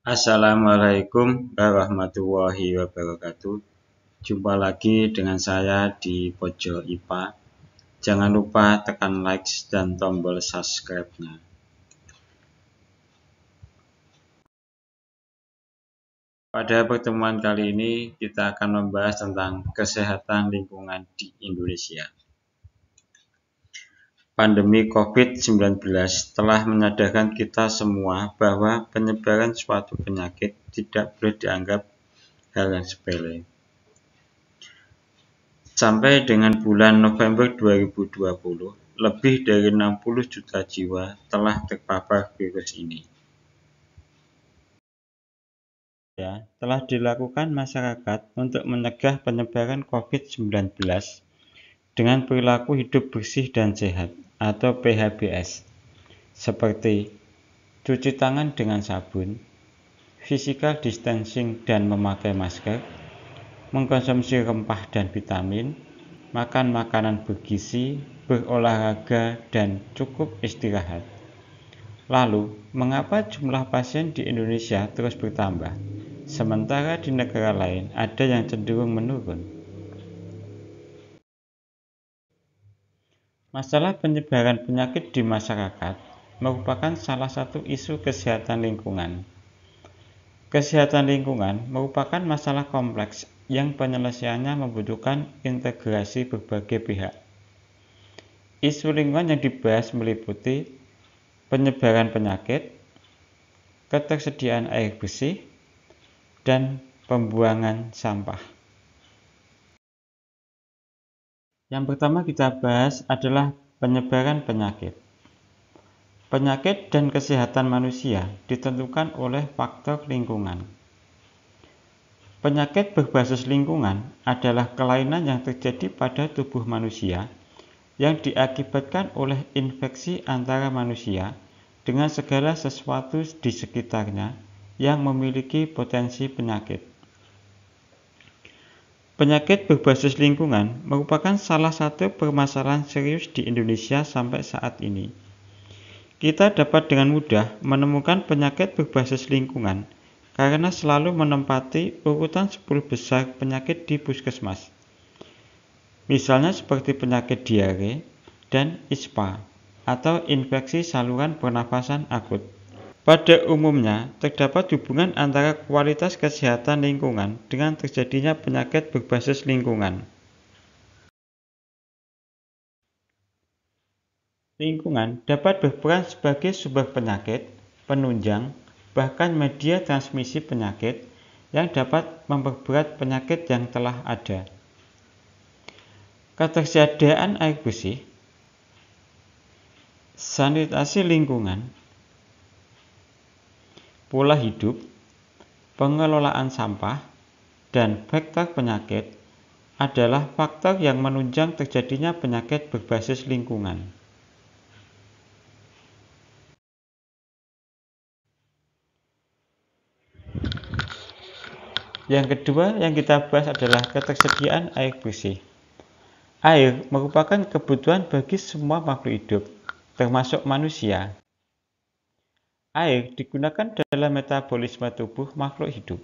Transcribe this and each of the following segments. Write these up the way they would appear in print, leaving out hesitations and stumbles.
Assalamualaikum warahmatullahi wabarakatuh. Jumpa lagi dengan saya di Pojok IPA. Jangan lupa tekan like dan tombol subscribe-nya. Pada pertemuan kali ini kita akan membahas tentang kesehatan lingkungan di Indonesia. Pandemi COVID-19 telah menyadarkan kita semua bahwa penyebaran suatu penyakit tidak boleh dianggap hal yang sepele. Sampai dengan bulan November 2020, lebih dari 60 juta jiwa telah terpapar virus ini. Telah dilakukan masyarakat untuk mencegah penyebaran COVID-19 dengan perilaku hidup bersih dan sehat atau PHBS, seperti cuci tangan dengan sabun, physical distancing dan memakai masker, mengkonsumsi rempah dan vitamin, makan makanan bergizi, berolahraga, dan cukup istirahat. Lalu, mengapa jumlah pasien di Indonesia terus bertambah, sementara di negara lain ada yang cenderung menurun? Masalah penyebaran penyakit di masyarakat merupakan salah satu isu kesehatan lingkungan. Kesehatan lingkungan merupakan masalah kompleks yang penyelesaiannya membutuhkan integrasi berbagai pihak. Isu lingkungan yang dibahas meliputi penyebaran penyakit, ketersediaan air bersih, dan pembuangan sampah. Yang pertama kita bahas adalah penyebaran penyakit. Penyakit dan kesehatan manusia ditentukan oleh faktor lingkungan. Penyakit berbasis lingkungan adalah kelainan yang terjadi pada tubuh manusia yang diakibatkan oleh infeksi antara manusia dengan segala sesuatu di sekitarnya yang memiliki potensi penyakit. Penyakit berbasis lingkungan merupakan salah satu permasalahan serius di Indonesia sampai saat ini. Kita dapat dengan mudah menemukan penyakit berbasis lingkungan karena selalu menempati urutan 10 besar penyakit di puskesmas. Misalnya seperti penyakit diare dan ISPA atau infeksi saluran pernafasan akut. Pada umumnya, terdapat hubungan antara kualitas kesehatan lingkungan dengan terjadinya penyakit berbasis lingkungan. Lingkungan dapat berperan sebagai sumber penyakit, penunjang, bahkan media transmisi penyakit yang dapat memperberat penyakit yang telah ada. Ketersediaan air bersih, sanitasi lingkungan, pola hidup, pengelolaan sampah, dan faktor penyakit adalah faktor yang menunjang terjadinya penyakit berbasis lingkungan. Yang kedua yang kita bahas adalah ketersediaan air bersih. Air merupakan kebutuhan bagi semua makhluk hidup, termasuk manusia. Air digunakan dalam metabolisme tubuh makhluk hidup.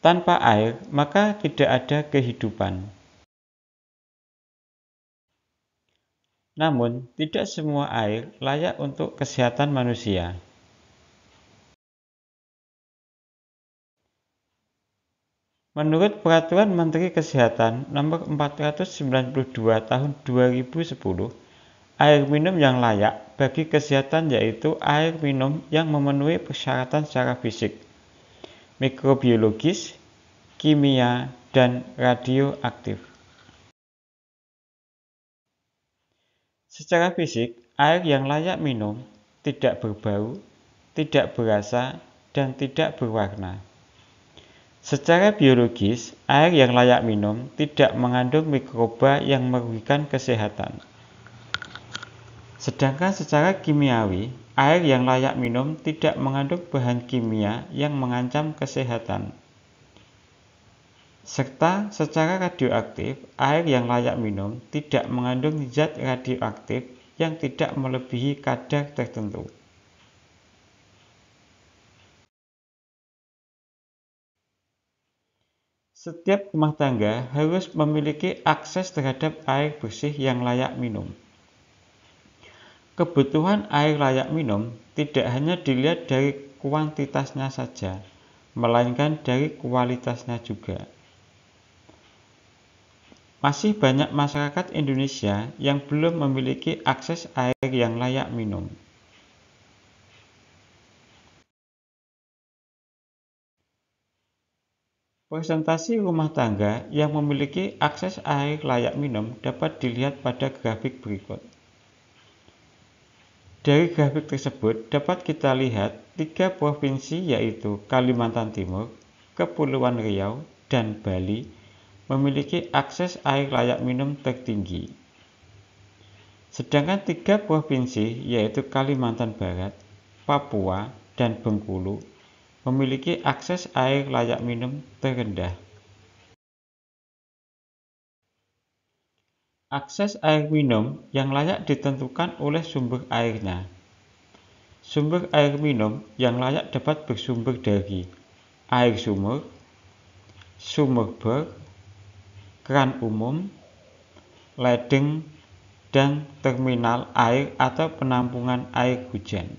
Tanpa air, maka tidak ada kehidupan. Namun, tidak semua air layak untuk kesehatan manusia. Menurut Peraturan Menteri Kesehatan Nomor 492 Tahun 2010, air minum yang layak bagi kesehatan yaitu air minum yang memenuhi persyaratan secara fisik, mikrobiologis, kimia, dan radioaktif. Secara fisik, air yang layak minum tidak berbau, tidak berasa, dan tidak berwarna. Secara biologis, air yang layak minum tidak mengandung mikroba yang merugikan kesehatan. Sedangkan secara kimiawi, air yang layak minum tidak mengandung bahan kimia yang mengancam kesehatan. Serta secara radioaktif, air yang layak minum tidak mengandung zat radioaktif yang tidak melebihi kadar tertentu. Setiap rumah tangga harus memiliki akses terhadap air bersih yang layak minum. Kebutuhan air layak minum tidak hanya dilihat dari kuantitasnya saja, melainkan dari kualitasnya juga. Masih banyak masyarakat Indonesia yang belum memiliki akses air yang layak minum. Persentase rumah tangga yang memiliki akses air layak minum dapat dilihat pada grafik berikut. Dari grafik tersebut dapat kita lihat 3 provinsi yaitu Kalimantan Timur, Kepulauan Riau, dan Bali memiliki akses air layak minum tertinggi. Sedangkan 3 provinsi yaitu Kalimantan Barat, Papua, dan Bengkulu memiliki akses air layak minum terendah. Akses air minum yang layak ditentukan oleh sumber airnya. Sumber air minum yang layak dapat bersumber dari air sumur, sumur bor, keran umum, ledeng, dan terminal air atau penampungan air hujan.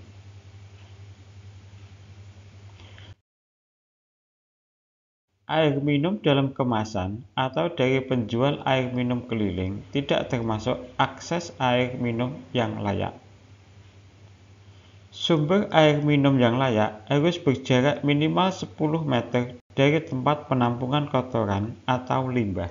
Air minum dalam kemasan atau dari penjual air minum keliling tidak termasuk akses air minum yang layak. Sumber air minum yang layak harus berjarak minimal 10 meter dari tempat penampungan kotoran atau limbah.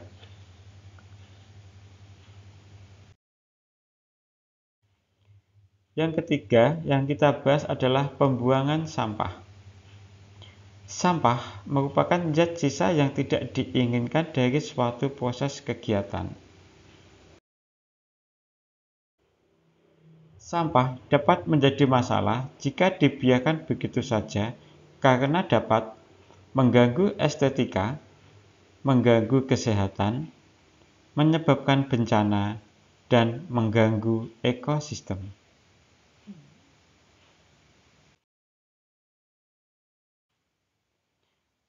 Yang ketiga yang kita bahas adalah pembuangan sampah. Sampah merupakan zat sisa yang tidak diinginkan dari suatu proses kegiatan. Sampah dapat menjadi masalah jika dibiarkan begitu saja karena dapat mengganggu estetika, mengganggu kesehatan, menyebabkan bencana, dan mengganggu ekosistem.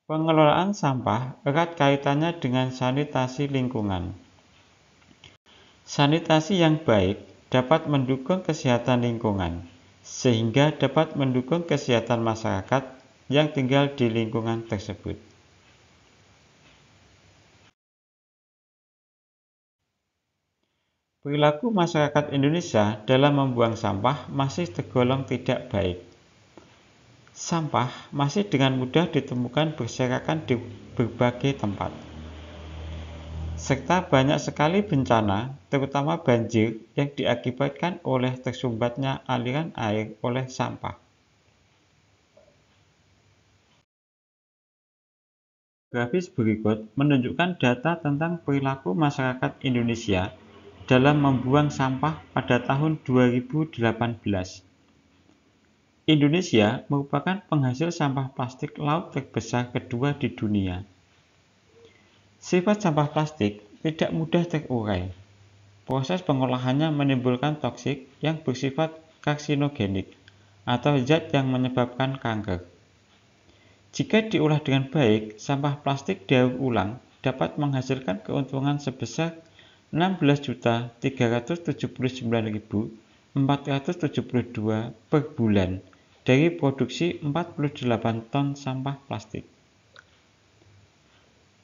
Pengelolaan sampah erat kaitannya dengan sanitasi lingkungan. Sanitasi yang baik dapat mendukung kesehatan lingkungan, sehingga dapat mendukung kesehatan masyarakat yang tinggal di lingkungan tersebut. Perilaku masyarakat Indonesia dalam membuang sampah masih tergolong tidak baik. Sampah masih dengan mudah ditemukan berserakan di berbagai tempat. Serta banyak sekali bencana, terutama banjir, yang diakibatkan oleh tersumbatnya aliran air oleh sampah. Grafis berikut menunjukkan data tentang perilaku masyarakat Indonesia dalam membuang sampah pada tahun 2018. Indonesia merupakan penghasil sampah plastik laut terbesar kedua di dunia. Sifat sampah plastik tidak mudah terurai. Proses pengolahannya menimbulkan toksik yang bersifat karsinogenik atau zat yang menyebabkan kanker. Jika diolah dengan baik, sampah plastik daur ulang dapat menghasilkan keuntungan sebesar 16.379.472 per bulan dari produksi 48 ton sampah plastik.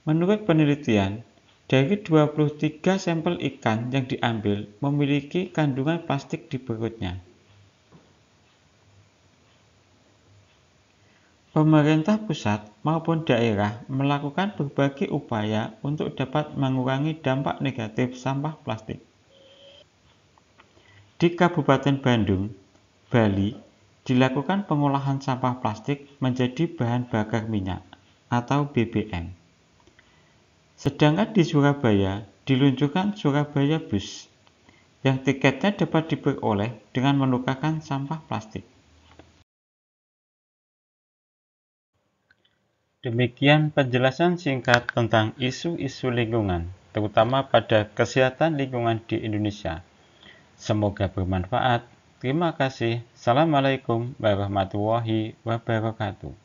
Menurut penelitian, dari 23 sampel ikan yang diambil memiliki kandungan plastik di perutnya. Pemerintah pusat maupun daerah melakukan berbagai upaya untuk dapat mengurangi dampak negatif sampah plastik. Di Kabupaten Bandung, Bali, dilakukan pengolahan sampah plastik menjadi bahan bakar minyak atau BBM. Sedangkan di Surabaya diluncurkan Surabaya Bus, yang tiketnya dapat diperoleh dengan menukarkan sampah plastik. Demikian penjelasan singkat tentang isu-isu lingkungan, terutama pada kesehatan lingkungan di Indonesia. Semoga bermanfaat. Terima kasih. Assalamualaikum warahmatullahi wabarakatuh.